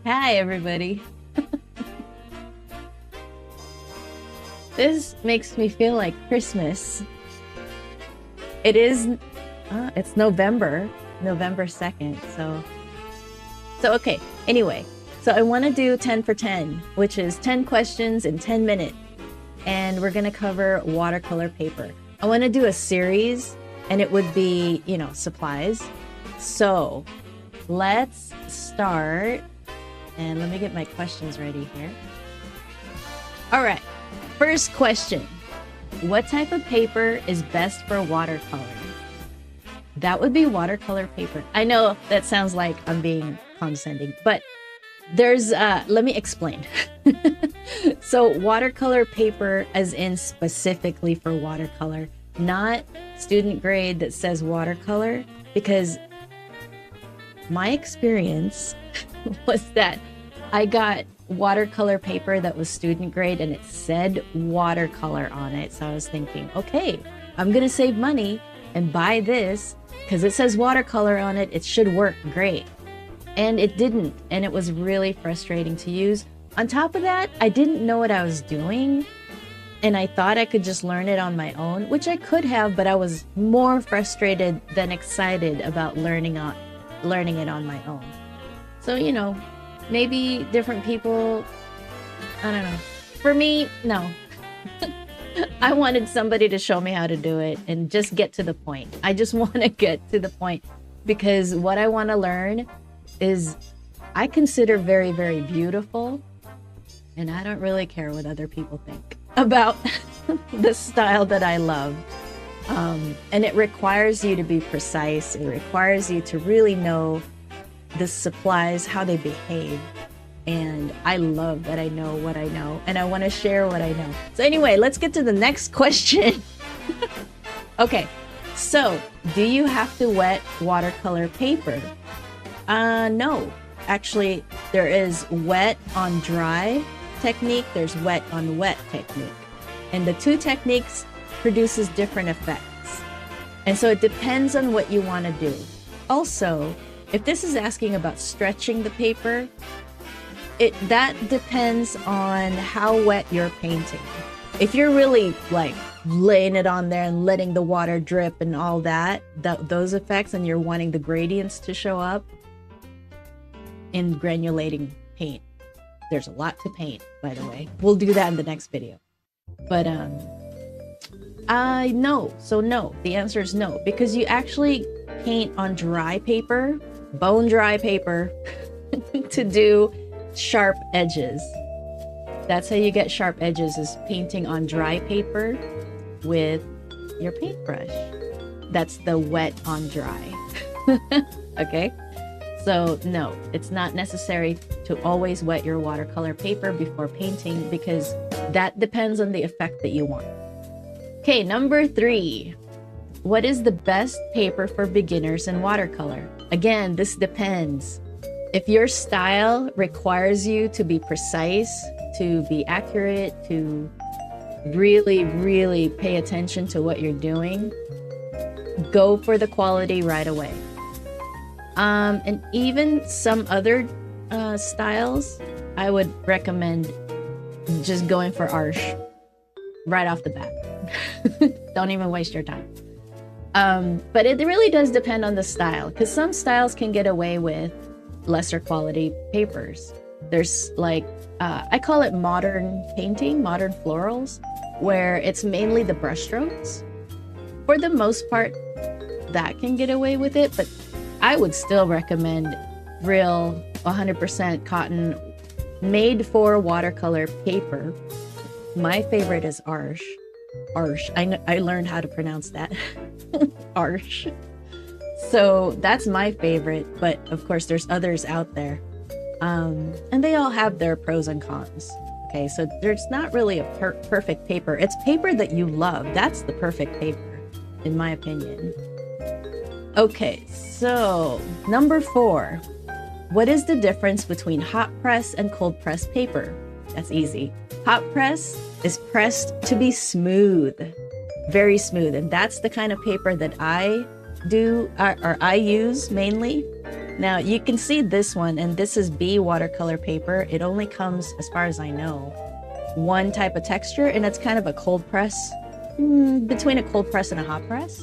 Hi, everybody. This makes me feel like Christmas. It is, it's November 2nd. So okay. Anyway, so I want to do 10 for 10, which is 10 questions in 10 minutes. And we're going to cover watercolor paper. I want to do a series and it would be, supplies. So let's start. And let me get my questions ready here. All right. First question. What type of paper is best for watercolor? That would be watercolor paper. I know that sounds like I'm being condescending, but there's, let me explain. So watercolor paper as in specifically for watercolor, not student grade that says watercolor, because my experience was that I got watercolor paper that was student grade and it said watercolor on it. So I was thinking, okay, I'm going to save money and buy this because it says watercolor on it. It should work great. And it didn't. And it was really frustrating to use. On top of that, I didn't know what I was doing. And I thought I could just learn it on my own, which I could have, but I was more frustrated than excited about learning it on my own. So, maybe different people, I don't know. For me, no. I wanted somebody to show me how to do it and just get to the point. I just want to get to the point because what I want to learn is I consider very, very beautiful. And I don't really care what other people think about the style that I love. And it requires you to be precise. It requires you to really know the supplies, how they behave. And I love that I know what I know and I want to share what I know. So anyway, let's get to the next question. Okay, so do you have to wet watercolor paper? No, actually there is wet on dry technique. There's wet on wet technique. And the two techniques produces different effects. And so it depends on what you want to do. Also, if this is asking about stretching the paper, that depends on how wet you're painting. If you're really like laying it on there and letting the water drip and all that, those effects, and you're wanting the gradients to show up in granulating paint. There's a lot to paint, by the way. We'll do that in the next video. But no. So no, the answer is no, because you actually paint on dry paper, bone dry paper, to do sharp edges. That's how you get sharp edges, is painting on dry paper with your paintbrush. That's the wet on dry. Okay? So no, it's not necessary to always wet your watercolor paper before painting because that depends on the effect that you want. Okay, number 3. What is the best paper for beginners in watercolor? Again, this depends. If your style requires you to be precise, to be accurate, to really, really pay attention to what you're doing, go for the quality right away. And even some other styles, I would recommend just going for Arch right off the bat. Don't even waste your time. But it really does depend on the style, because some styles can get away with lesser quality papers. There's like, I call it modern painting, modern florals, where it's mainly the brushstrokes. For the most part, that can get away with it, but I would still recommend real 100% cotton made for watercolor paper. My favorite is Arch. I learned how to pronounce that. Arch. So that's my favorite, but of course there's others out there. And they all have their pros and cons. Okay, so there's not really a perfect paper. It's paper that you love. That's the perfect paper, in my opinion. Okay, so number 4. What is the difference between hot press and cold press paper? That's easy. Hot press is pressed to be smooth, very smooth. And that's the kind of paper that I do, or I use mainly. Now you can see this one, and this is B watercolor paper. It only comes, as far as I know, one type of texture, and it's kind of a cold press, between a cold press and a hot press.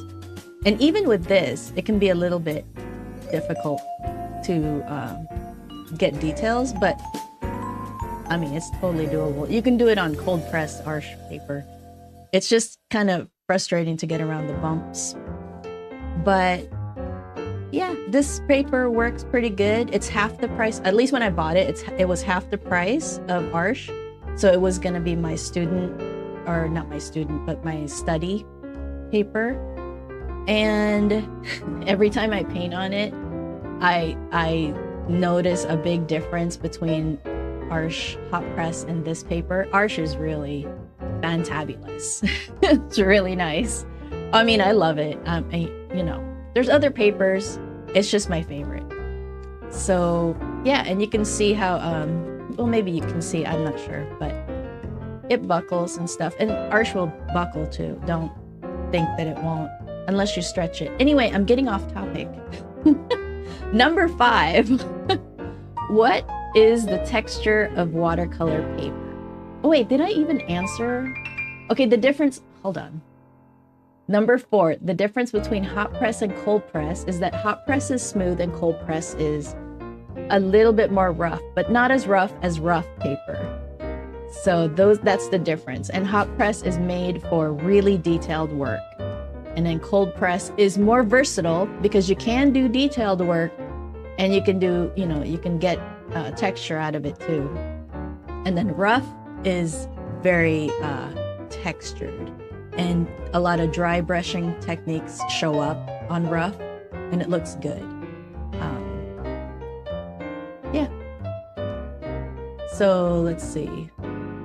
And even with this, it can be a little bit difficult to get details, but I mean, it's totally doable. You can do it on cold press arch paper. It's just kind of frustrating to get around the bumps. But yeah, this paper works pretty good. It's half the price. At least when I bought it, it was half the price of Arch. So it was going to be my student, or not my student, but my study paper. And every time I paint on it, I notice a big difference between Arch hot press and this paper. Arch is really fantabulous. It's really nice. I mean, I love it. You know, there's other papers. It's just my favorite. So yeah, and you can see how, well, maybe you can see, I'm not sure, but it buckles and stuff. And Arch will buckle too. Don't think that it won't, unless you stretch it. Anyway, I'm getting off topic. Number 5. What is the texture of watercolor paper? Oh wait, did I even answer? Okay, the difference, hold on. Number 4, the difference between hot press and cold press is that hot press is smooth and cold press is a little bit more rough, but not as rough paper. So that's the difference. And hot press is made for really detailed work. And then cold press is more versatile because you can do detailed work and you can do, you know, you can get texture out of it too. And then rough is very textured, and a lot of dry brushing techniques show up on rough and it looks good. Yeah. So let's see.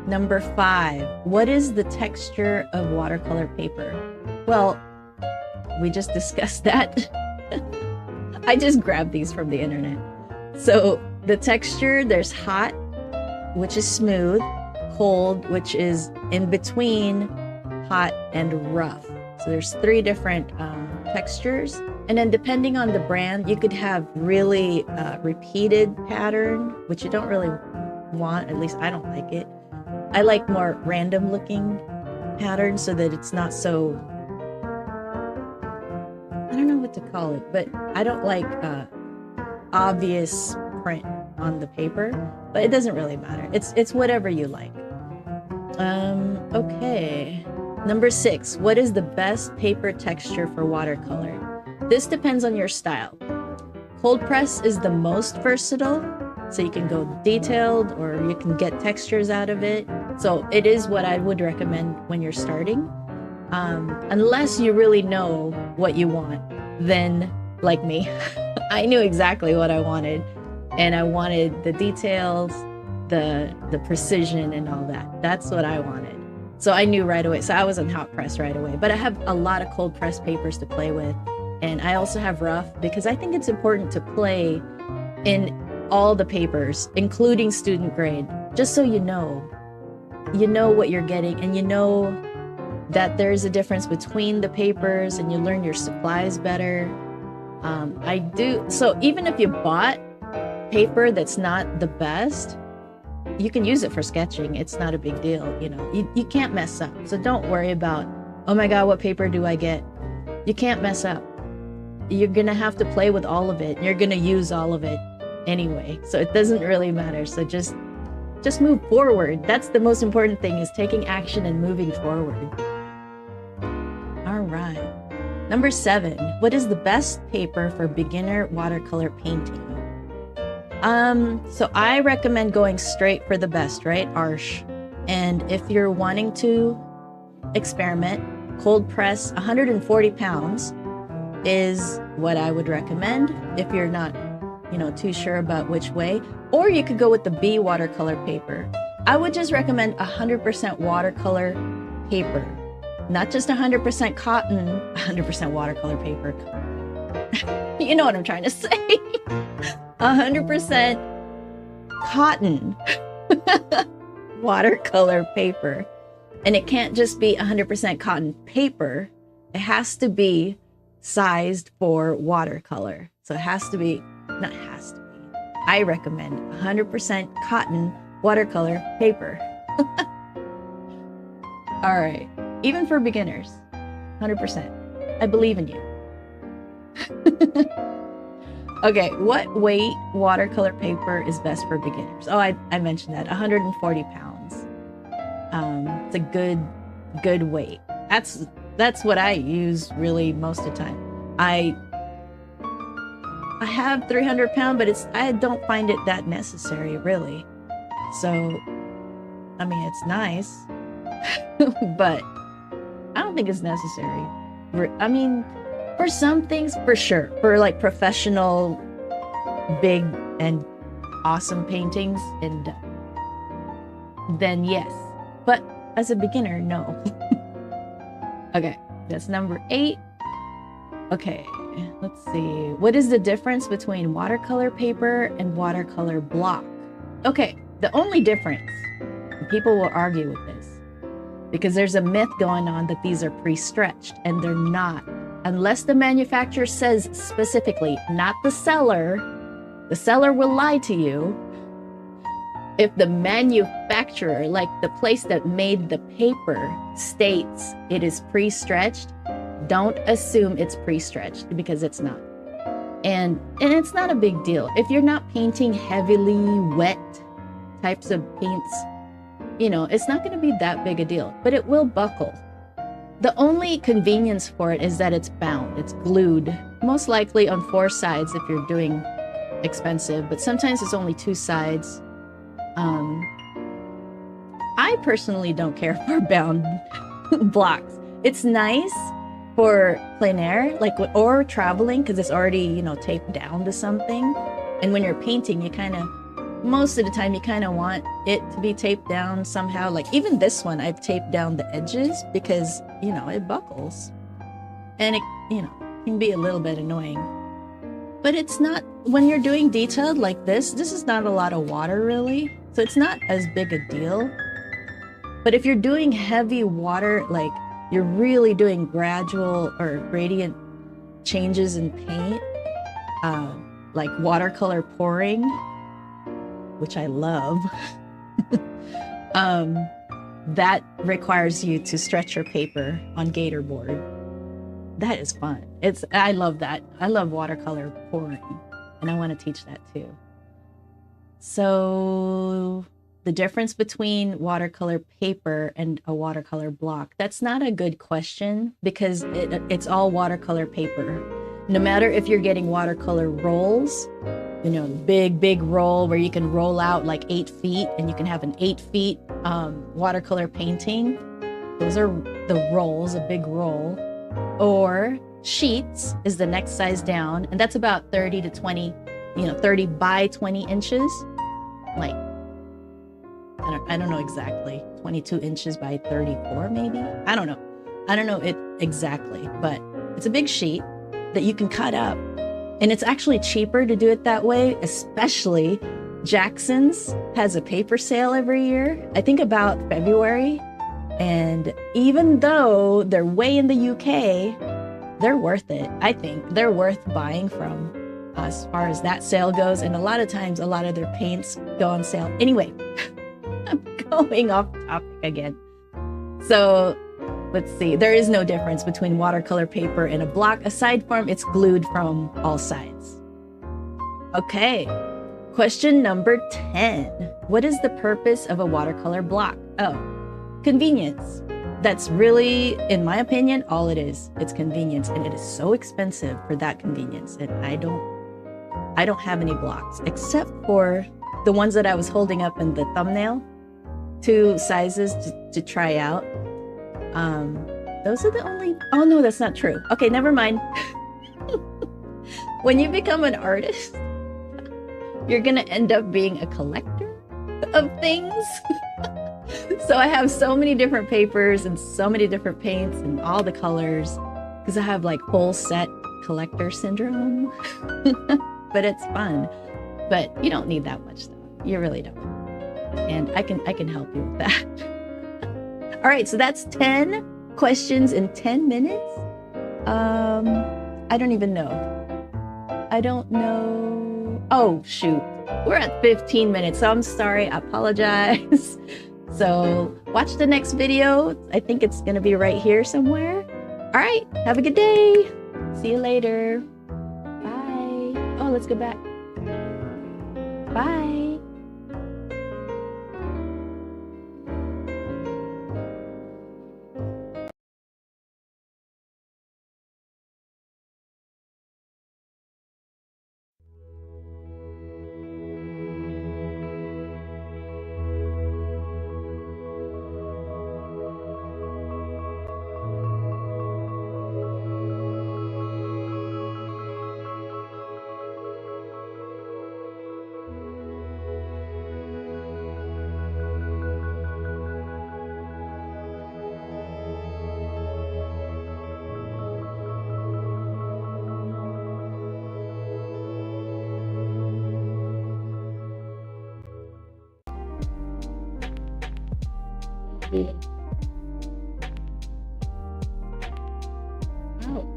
Number 5, what is the texture of watercolor paper? Well, we just discussed that. I just grabbed these from the internet. So the texture, there's hot, which is smooth, cold, which is in between hot and rough. So there's 3 different textures. And then depending on the brand, you could have really repeated pattern, which you don't really want. At least I don't like it. I like more random looking patterns so that it's not so, I don't know what to call it, but I don't like obvious print on the paper, but it doesn't really matter. It's whatever you like. Okay. Number 6, what is the best paper texture for watercolor? This depends on your style. Cold press is the most versatile, so you can go detailed or you can get textures out of it. So it is what I would recommend when you're starting. Unless you really know what you want, then like me, I knew exactly what I wanted, and I wanted the details, the precision and all that. That's what I wanted. So I knew right away. So I was on hot press right away, but I have a lot of cold press papers to play with. And I also have rough because I think it's important to play in all the papers, including student grade, just so you know what you're getting, and you know that there's a difference between the papers, and you learn your supplies better. I do. So even if you bought paper that's not the best, you can use it for sketching. It's not a big deal. You know, you can't mess up. So don't worry about, oh my God, what paper do I get? You can't mess up. You're going to have to play with all of it. You're going to use all of it anyway. So it doesn't really matter. So just move forward. That's the most important thing, is taking action and moving forward. All right. Number 7, what is the best paper for beginner watercolor painting? So I recommend going straight for the best, right? Arch. And if you're wanting to experiment, cold press 140 pounds is what I would recommend if you're not, too sure about which way. Or you could go with the B watercolor paper. I would just recommend 100% watercolor paper, not just 100% cotton, 100% watercolor paper. You know what I'm trying to say. 100% cotton watercolor paper. And it can't just be 100% cotton paper. It has to be sized for watercolor. So it has to be not has to be, I recommend 100% cotton watercolor paper. All right, even for beginners, 100%. I believe in you. Okay, what weight watercolor paper is best for beginners? Oh, I mentioned that, 140 pounds. It's a good weight. That's what I use really most of the time. I have 300 pound, but I don't find it that necessary really. So, I mean, it's nice, but I don't think it's necessary. I mean, for some things, for sure. For like professional, big and awesome paintings, and then yes. But as a beginner, no. Okay, that's number 8. Okay, let's see. What is the difference between watercolor paper and watercolor block? Okay, the only difference, people will argue with this, because there's a myth going on that these are pre-stretched, and they're not. Unless the manufacturer says specifically, not the seller. The seller will lie to you. If the manufacturer, like the place that made the paper, states it is pre-stretched, don't assume it's pre-stretched, because it's not. And it's not a big deal. If you're not painting heavily wet types of paints, you know, it's not going to be that big a deal, but it will buckle. The only convenience for it is that it's bound, it's glued, most likely on 4 sides if you're doing expensive, but sometimes it's only 2 sides. I personally don't care for bound blocks. It's nice for plein air, like, or traveling, because it's already, you know, taped down to something. And when you're painting, you kind of, most of the time, you kind of want it to be taped down somehow. Like even this one, I've taped down the edges because, you know, it buckles. And it, you know, can be a little bit annoying. But it's not, when you're doing detailed like this is not a lot of water really. So it's not as big a deal. But if you're doing heavy water, like you're really doing gradual or gradient changes in paint, like watercolor pouring, which I love, that requires you to stretch your paper on gator board. That is fun. I love that. I love watercolor pouring, and I want to teach that too. So the difference between watercolor paper and a watercolor block, that's not a good question, because it's all watercolor paper. No matter if you're getting watercolor rolls, you know, big roll where you can roll out like 8 feet and you can have an 8 feet watercolor painting. Those are the rolls, a big roll. Or sheets is the next size down, and that's about 30 to 20, you know, 30 by 20 inches. Like, I don't know exactly, 22 inches by 34 maybe? I don't know it exactly, but it's a big sheet that you can cut up. And it's actually cheaper to do it that way, especially Jackson's has a paper sale every year, I think about February. And even though they're way in the UK, they're worth it. I think they're worth buying from as far as that sale goes. And a lot of times, a lot of their paints go on sale. Anyway, I'm going off topic again. So let's see. There is no difference between watercolor paper and a block, aside from it's glued from all sides. Okay, question number 10. What is the purpose of a watercolor block? Oh, convenience. That's really, in my opinion, all it is. It's convenience, and it is so expensive for that convenience. And I don't have any blocks except for the ones that I was holding up in the thumbnail. 2 sizes to try out. Those are the only, oh no, that's not true. Okay, never mind. When you become an artist, you're gonna end up being a collector of things. So I have so many different papers and so many different paints and all the colors, because I have like whole set collector syndrome. But it's fun. But you don't need that much stuff. You really don't. And I can help you with that. All right, so that's 10 questions in 10 minutes. I don't even know. I don't know Oh, shoot. We're at 15 minutes, so I'm sorry. I apologize. So watch the next video. I think it's going to be right here somewhere. All right. Have a good day. See you later. Bye. Oh, let's go back. Bye. Oh.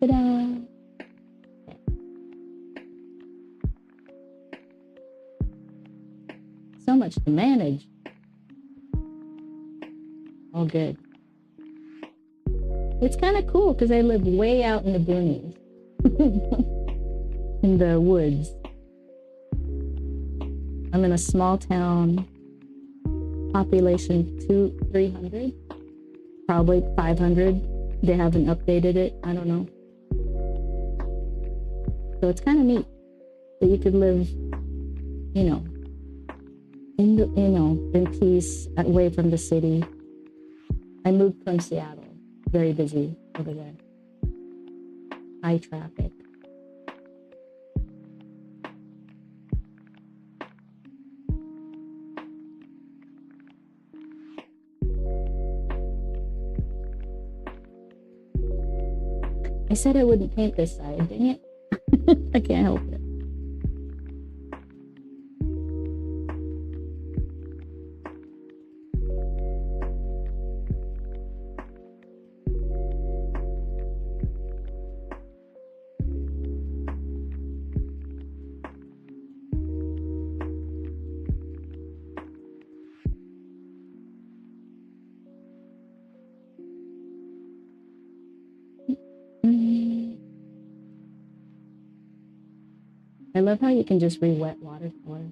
Ta-da! So much to manage. All good. It's kind of cool because I live way out in the boonies, in the woods. I'm in a small town, population 300, probably 500. They haven't updated it. I don't know. So it's kind of neat that you could live, in peace, away from the city. I moved from Seattle. Very busy over there. High traffic. I said I wouldn't paint this side, dang it. I can't help it. I love how you can just re-wet watercolor.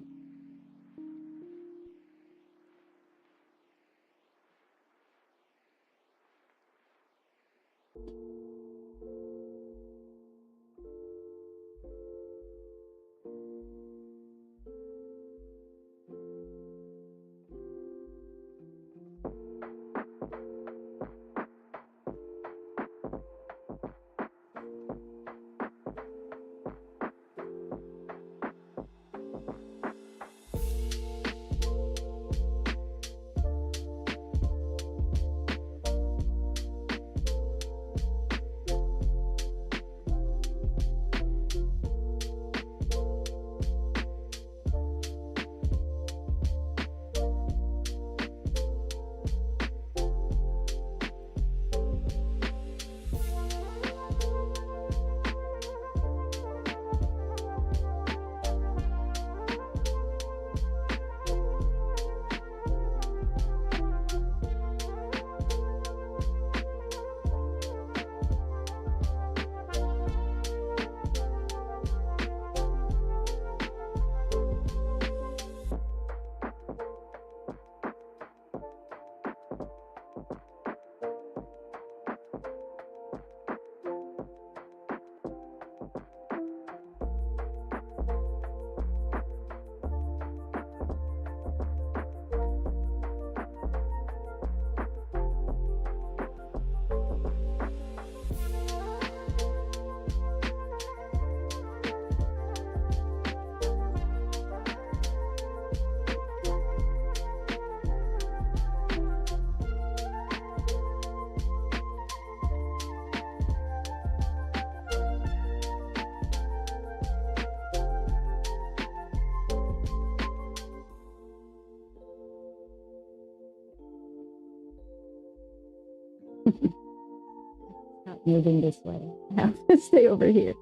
Not moving this way. I have to stay over here.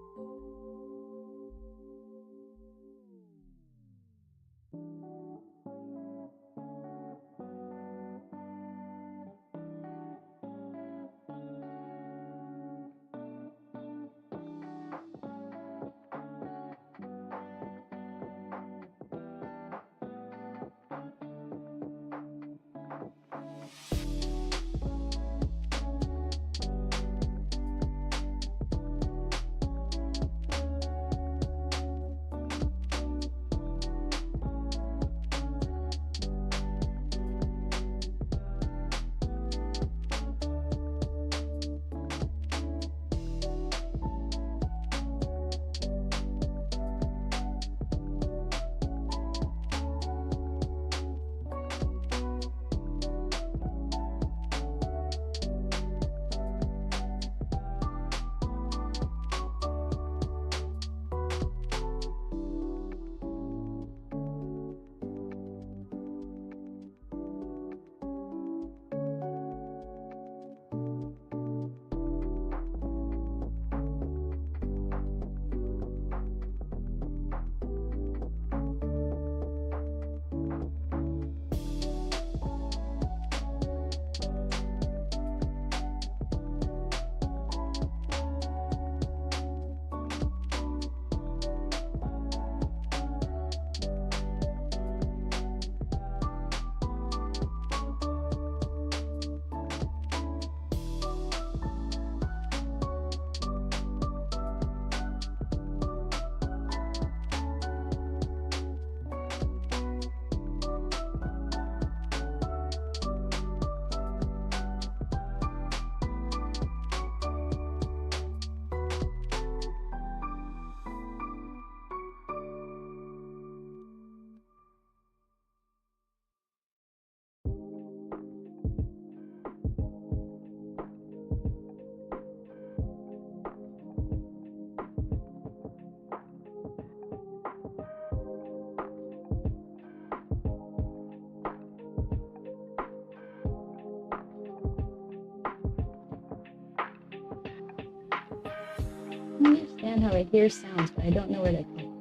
I understand how I hear sounds, but I don't know where they come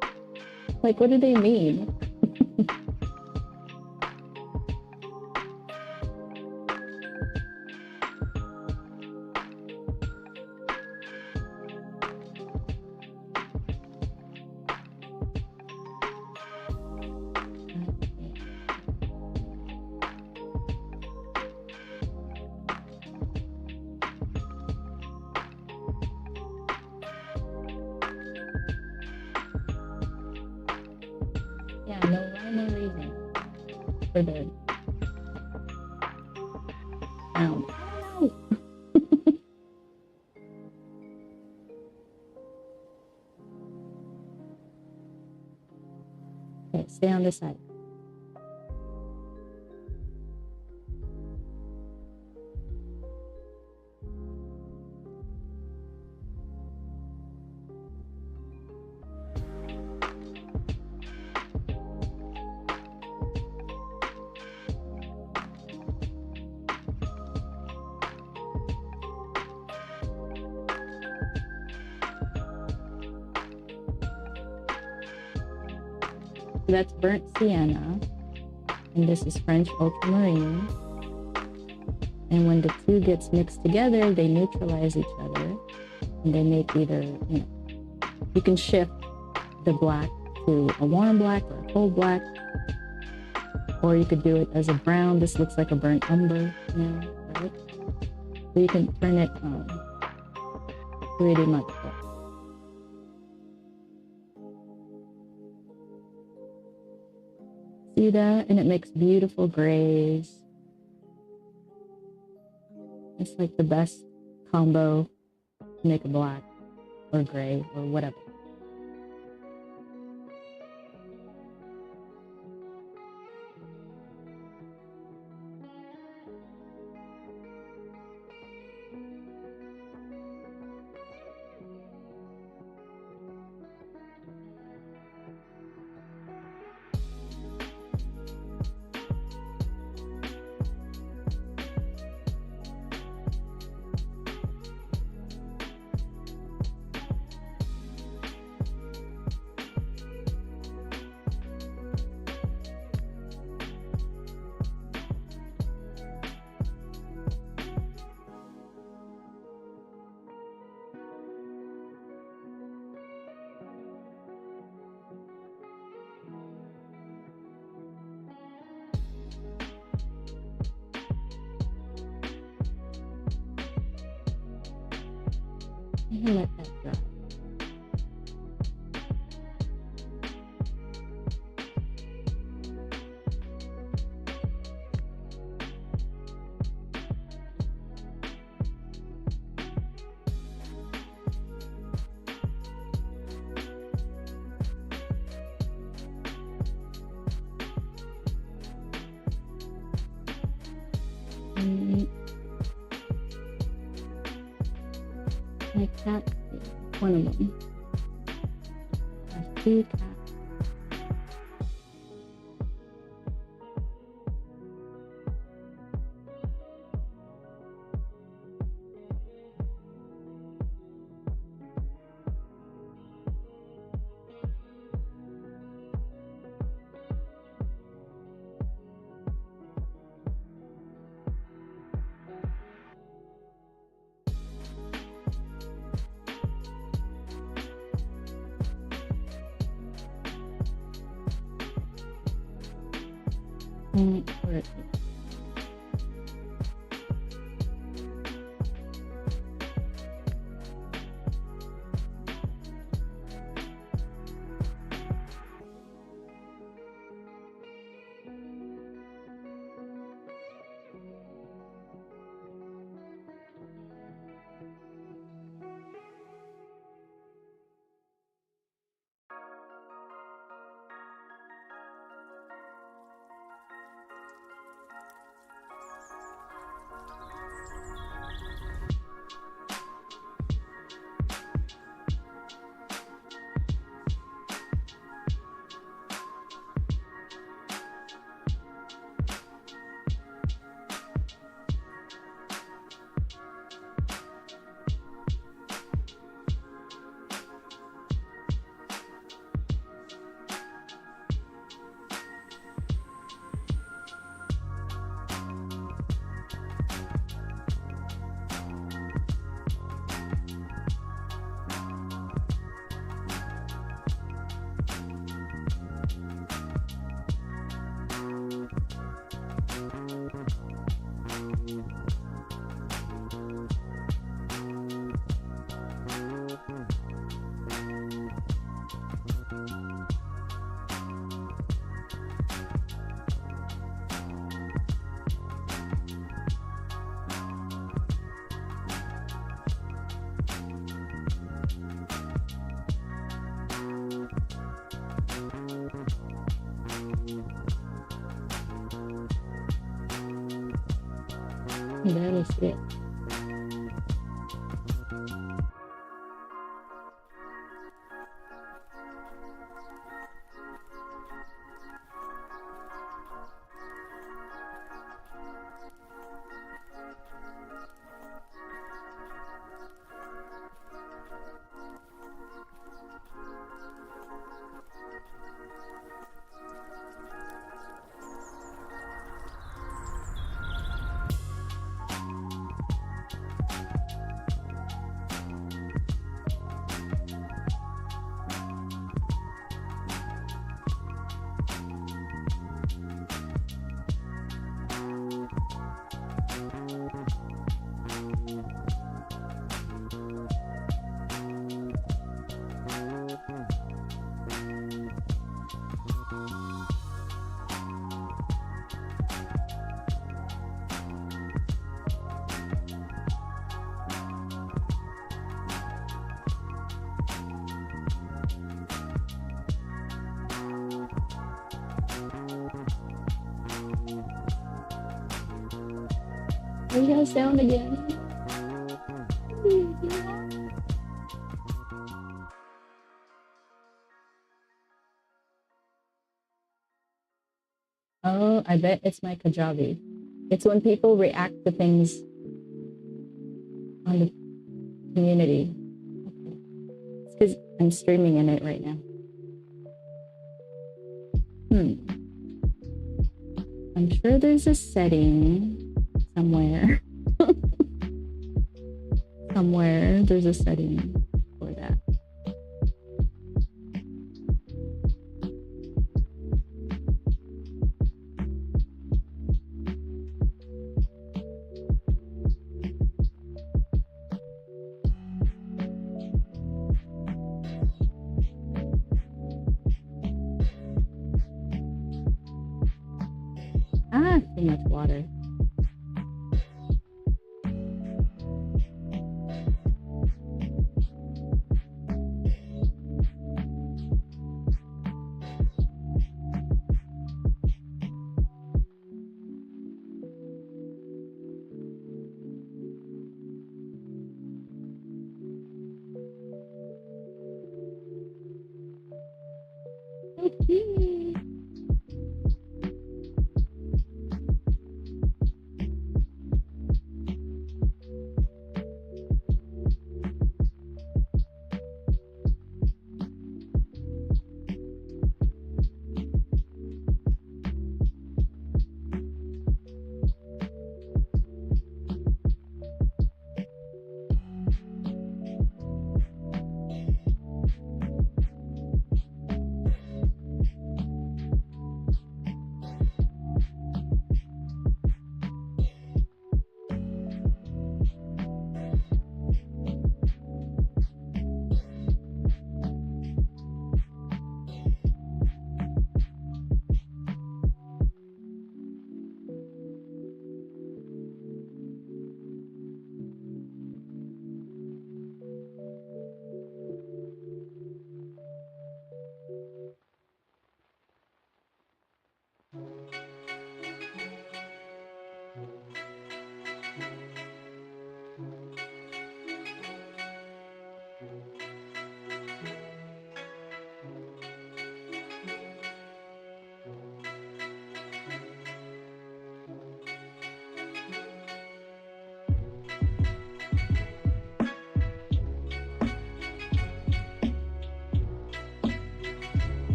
from. Like, what do they mean? Yeah, no rhyme or reason for the sound. Okay, stay on this side. That's burnt sienna, and this is French ultramarine. And when the two gets mixed together, they neutralize each other, and they make either, you can shift the black to a warm black or a cold black, or you could do it as a brown. This looks like a burnt umber now, right? So you can turn it pretty much. See that? And it makes beautiful grays. It's like the best combo to make a black or gray or whatever. can let that dry. I can't see one of them. There's 2 cats. Where is it? That is it. Are you guys down again? Oh, I bet it's my Kajabi. It's when people react to things on the community. Okay. It's because I'm streaming in it right now. I'm sure there's a setting somewhere. Somewhere there's a setting for that. too much water.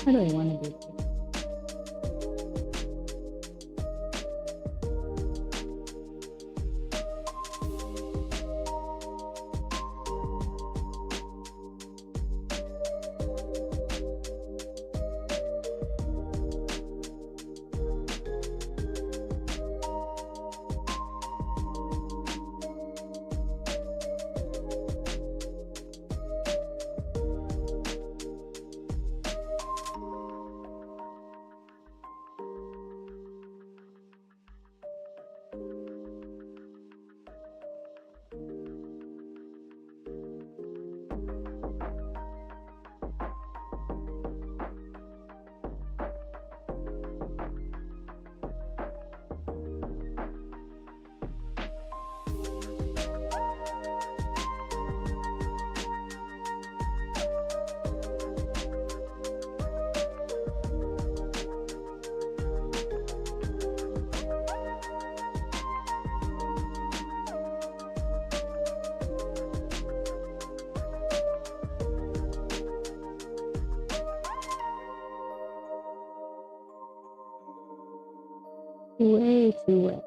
How do I want to do this? Way too wet.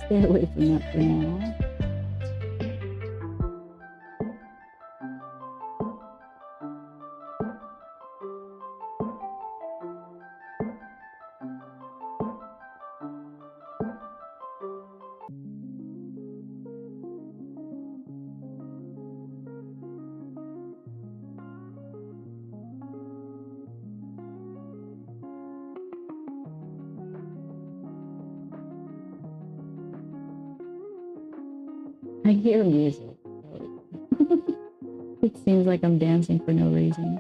Stay away from that for now. I hear music. It seems like I'm dancing for no reason.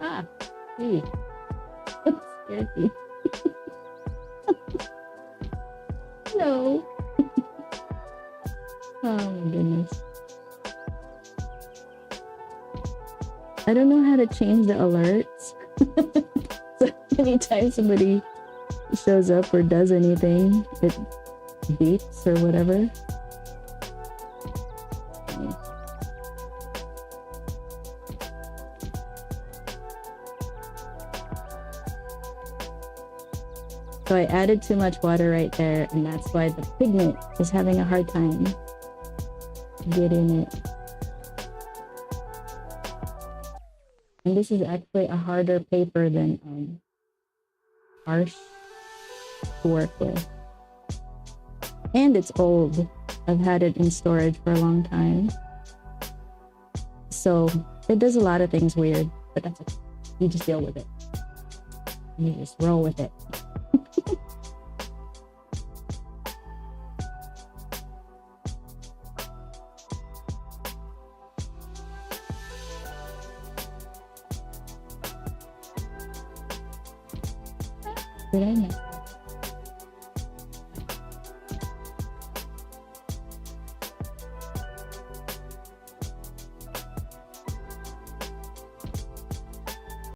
Ah, see. That scared me. No. Oh my goodness. I don't know how to change the alerts. So anytime somebody shows up or does anything, it beeps or whatever. So I added too much water right there, and that's why the pigment is having a hard time getting it. And this is actually a harder paper than Arch to work with. And it's old. I've had it in storage for a long time. So it does a lot of things weird, but that's okay. You just deal with it. You just roll with it. Did I miss?